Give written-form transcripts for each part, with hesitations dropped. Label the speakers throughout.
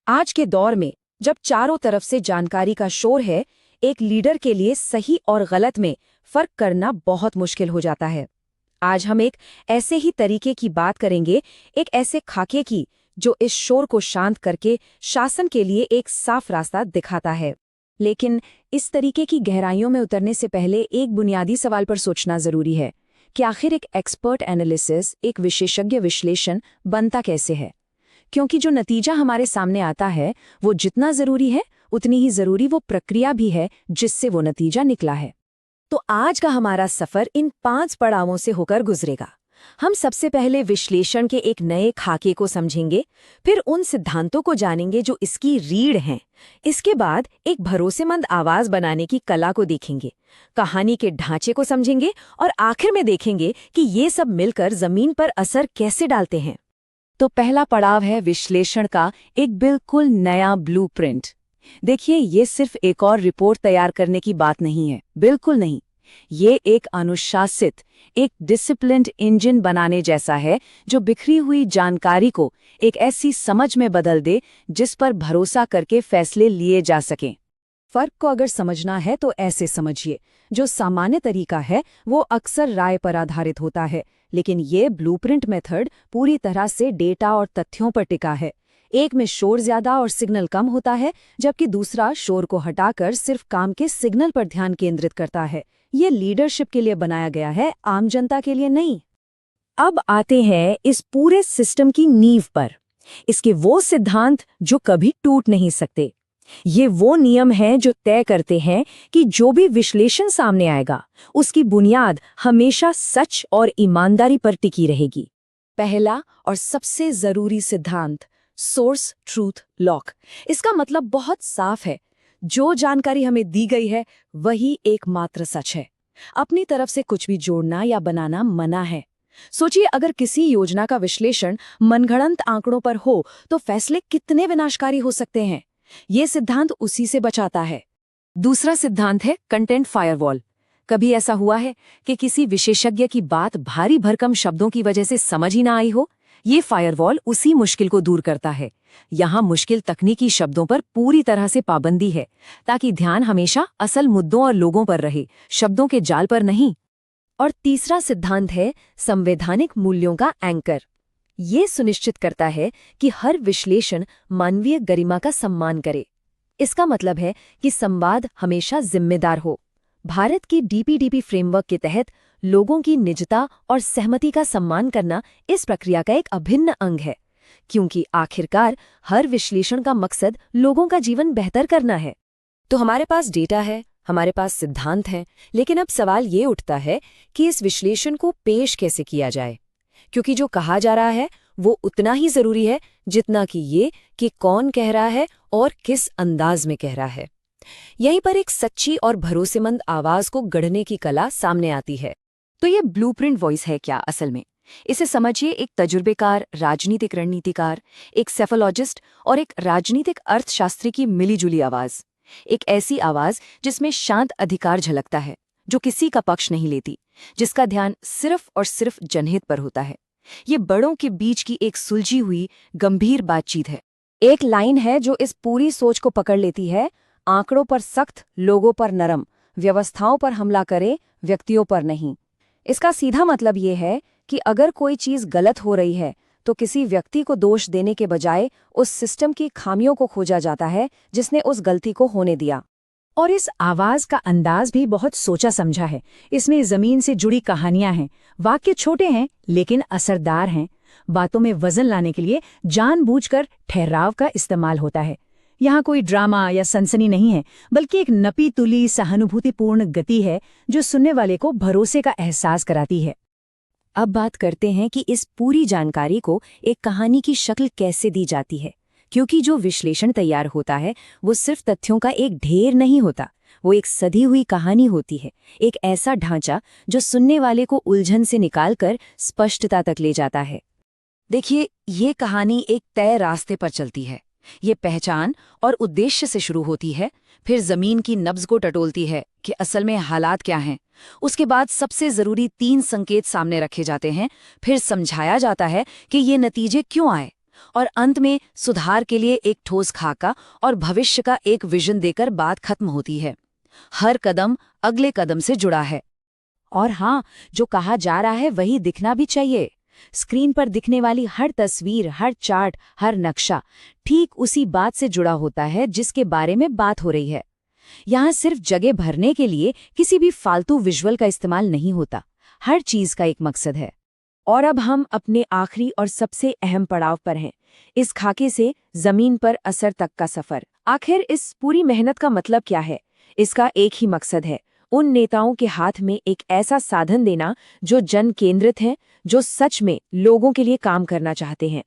Speaker 1: आज के दौर में जब चारों तरफ से जानकारी का शोर है, एक लीडर के लिए सही और गलत में फर्क करना बहुत मुश्किल हो जाता है। आज हम एक ऐसे ही तरीके की बात करेंगे, एक ऐसे खाके की जो इस शोर को शांत करके शासन के लिए एक साफ रास्ता दिखाता है। लेकिन इस तरीके की गहराइयों में उतरने से पहले एक बुनियादी सवाल पर सोचना जरूरी है कि आखिर एक एक्सपर्ट एनालिसिस, एक विशेषज्ञ विश्लेषण बनता कैसे है। क्योंकि जो नतीजा हमारे सामने आता है वो जितना जरूरी है उतनी ही जरूरी वो प्रक्रिया भी है जिससे वो नतीजा निकला है। तो आज का हमारा सफर इन 5 पड़ावों से होकर गुजरेगा। हम सबसे पहले विश्लेषण के एक नए खाके को समझेंगे, फिर उन सिद्धांतों को जानेंगे जो इसकी रीढ़ हैं। इसके बाद एक भरोसेमंद आवाज बनाने की कला को देखेंगे, कहानी के ढांचे को समझेंगे और आखिर में देखेंगे कि ये सब मिलकर जमीन पर असर कैसे डालते हैं। तो पहला पड़ाव है विश्लेषण का एक बिल्कुल नया ब्लूप्रिंट। देखिए, ये सिर्फ एक और रिपोर्ट तैयार करने की बात नहीं है, बिल्कुल नहीं। ये एक अनुशासित, एक डिसिप्लिन्ड इंजन बनाने जैसा है जो बिखरी हुई जानकारी को एक ऐसी समझ में बदल दे जिस पर भरोसा करके फैसले लिए जा सकें। फर्क को अगर समझना है तो ऐसे समझिए, जो सामान्य तरीका है वो अक्सर राय पर आधारित होता है, लेकिन ये ब्लूप्रिंट मेथड पूरी तरह से डेटा और तथ्यों पर टिका है। एक में शोर ज्यादा और सिग्नल कम होता है, जबकि दूसरा शोर को हटाकर सिर्फ काम के सिग्नल पर ध्यान केंद्रित करता है। ये लीडरशिप के लिए बनाया गया है, आम जनता के लिए नहीं। अब आते हैं इस पूरे सिस्टम की नींव पर, इसके वो सिद्धांत जो कभी टूट नहीं सकते। ये वो नियम हैं जो तय करते हैं कि जो भी विश्लेषण सामने आएगा उसकी बुनियाद हमेशा सच और ईमानदारी पर टिकी रहेगी। पहला और सबसे जरूरी सिद्धांत, सोर्स ट्रूथ लॉक। इसका मतलब बहुत साफ है, जो जानकारी हमें दी गई है वही एकमात्र सच है। अपनी तरफ से कुछ भी जोड़ना या बनाना मना है। सोचिए, अगर किसी योजना का विश्लेषण मनगढ़ंत आंकड़ों पर हो तो फैसले कितने विनाशकारी हो सकते हैं। ये सिद्धांत उसी से बचाता है। दूसरा सिद्धांत है कंटेंट फायरवॉल। कभी ऐसा हुआ है कि किसी विशेषज्ञ की बात भारी भरकम शब्दों की वजह से समझ ही ना आई हो? ये फायरवॉल उसी मुश्किल को दूर करता है। यहाँ मुश्किल तकनीकी शब्दों पर पूरी तरह से पाबंदी है, ताकि ध्यान हमेशा असल मुद्दों और लोगों पर रहे, शब्दों के जाल पर नहीं। और तीसरा सिद्धांत है संवैधानिक मूल्यों का एंकर। ये सुनिश्चित करता है कि हर विश्लेषण मानवीय गरिमा का सम्मान करे। इसका मतलब है कि संवाद हमेशा जिम्मेदार हो। भारत की डीपीडीपी फ्रेमवर्क के तहत लोगों की निजता और सहमति का सम्मान करना इस प्रक्रिया का एक अभिन्न अंग है, क्योंकि आखिरकार हर विश्लेषण का मकसद लोगों का जीवन बेहतर करना है। तो हमारे पास डेटा है, हमारे पास सिद्धांत हैं, लेकिन अब सवाल ये उठता है कि इस विश्लेषण को पेश कैसे किया जाए, क्योंकि जो कहा जा रहा है वो उतना ही जरूरी है जितना कि ये कि कौन कह रहा है और किस अंदाज में कह रहा है। यहीं पर एक सच्ची और भरोसेमंद आवाज को गढ़ने की कला सामने आती है। तो ये ब्लूप्रिंट वॉइस है क्या असल में? इसे समझिए एक तजुर्बेकार राजनीतिक रणनीतिकार, एक सेफोलॉजिस्ट और एक राजनीतिक अर्थशास्त्री की मिलीजुली आवाज। एक ऐसी आवाज जिसमें शांत अधिकार झलकता है, जो किसी का पक्ष नहीं लेती, जिसका ध्यान सिर्फ और सिर्फ जनहित पर होता है। ये बड़ों के बीच की एक सुलझी हुई गंभीर बातचीत है। एक लाइन है जो इस पूरी सोच को पकड़ लेती है, आंकड़ों पर सख्त, लोगों पर नरम, व्यवस्थाओं पर हमला करे, व्यक्तियों पर नहीं। इसका सीधा मतलब ये है कि अगर कोई चीज गलत हो रही है तो किसी व्यक्ति को दोष देने के बजाय उस सिस्टम की खामियों को खोजा जाता है जिसने उस गलती को होने दिया। और इस आवाज का अंदाज भी बहुत सोचा समझा है। इसमें जमीन से जुड़ी कहानियां हैं, वाक्य छोटे हैं लेकिन असरदार हैं। बातों में वजन लाने के लिए जानबूझकर ठहराव का इस्तेमाल होता है। यहाँ कोई ड्रामा या सनसनी नहीं है, बल्कि एक नपी तुली सहानुभूतिपूर्ण गति है जो सुनने वाले को भरोसे का एहसास कराती है। अब बात करते हैं कि इस पूरी जानकारी को एक कहानी की शक्ल कैसे दी जाती है, क्योंकि जो विश्लेषण तैयार होता है वो सिर्फ तथ्यों का एक ढेर नहीं होता, वो एक सधी हुई कहानी होती है। एक ऐसा ढांचा जो सुनने वाले को उलझन से निकालकर स्पष्टता तक ले जाता है। देखिए, ये कहानी एक तय रास्ते पर चलती है। ये पहचान और उद्देश्य से शुरू होती है, फिर जमीन की नब्ज को टटोलती है कि असल में हालात क्या हैं। उसके बाद सबसे जरूरी 3 संकेत सामने रखे जाते हैं, फिर समझाया जाता है कि ये नतीजे क्यों आए और अंत में सुधार के लिए एक ठोस खाका और भविष्य का एक विजन देकर बात खत्म होती है। हर कदम अगले कदम से जुड़ा है। और हाँ, जो कहा जा रहा है वही दिखना भी चाहिए। स्क्रीन पर दिखने वाली हर तस्वीर, हर चार्ट, हर नक्शा ठीक उसी बात से जुड़ा होता है जिसके बारे में बात हो रही है। यहाँ सिर्फ जगह भरने के लिए किसी भी फालतू विजुअल का इस्तेमाल नहीं होता। हर चीज का एक मकसद है। और अब हम अपने आखिरी और सबसे अहम पड़ाव पर हैं, इस खाके से जमीन पर असर तक का सफर। आखिर इस पूरी मेहनत का मतलब क्या है? इसका एक ही मकसद है, उन नेताओं के हाथ में एक ऐसा साधन देना जो जन केंद्रित है, जो सच में लोगों के लिए काम करना चाहते हैं।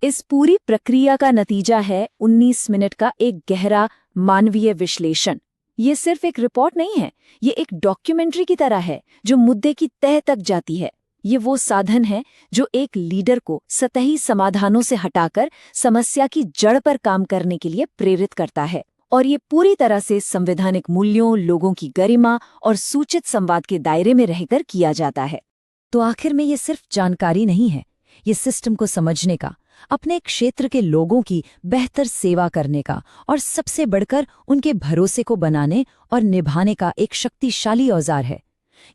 Speaker 1: इस पूरी प्रक्रिया का नतीजा है 19 मिनट का एक गहरा मानवीय विश्लेषण। ये सिर्फ एक रिपोर्ट नहीं है, ये एक डॉक्यूमेंट्री की तरह है जो मुद्दे की तह तक जाती है। ये वो साधन है जो एक लीडर को सतही समाधानों से हटाकर समस्या की जड़ पर काम करने के लिए प्रेरित करता है। और ये पूरी तरह से संवैधानिक मूल्यों, लोगों की गरिमा और सूचित संवाद के दायरे में रहकर किया जाता है। तो आखिर में ये सिर्फ जानकारी नहीं है, ये सिस्टम को समझने का, अपने क्षेत्र के लोगों की बेहतर सेवा करने का और सबसे बढ़कर उनके भरोसे को बनाने और निभाने का एक शक्तिशाली औजार है।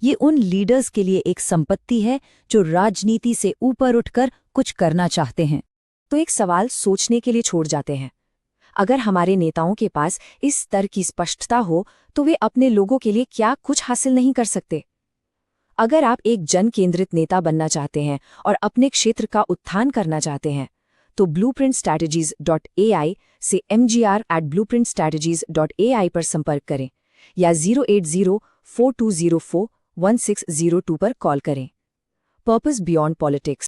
Speaker 1: ये उन लीडर्स के लिए एक संपत्ति है जो राजनीति से ऊपर उठकर कुछ करना चाहते हैं। तो एक सवाल सोचने के लिए छोड़ जाते हैं। अगर हमारे नेताओं के पास इस स्तर की स्पष्टता हो तो वे अपने लोगों के लिए क्या कुछ हासिल नहीं कर सकते? अगर आप एक जन केंद्रित नेता बनना चाहते हैं और अपने क्षेत्र का उत्थान करना चाहते हैं तो blueprintstrategies.ai से mgr@blueprintstrategies.ai पर संपर्क करें या 08042041602 पर कॉल करें। Purpose beyond politics.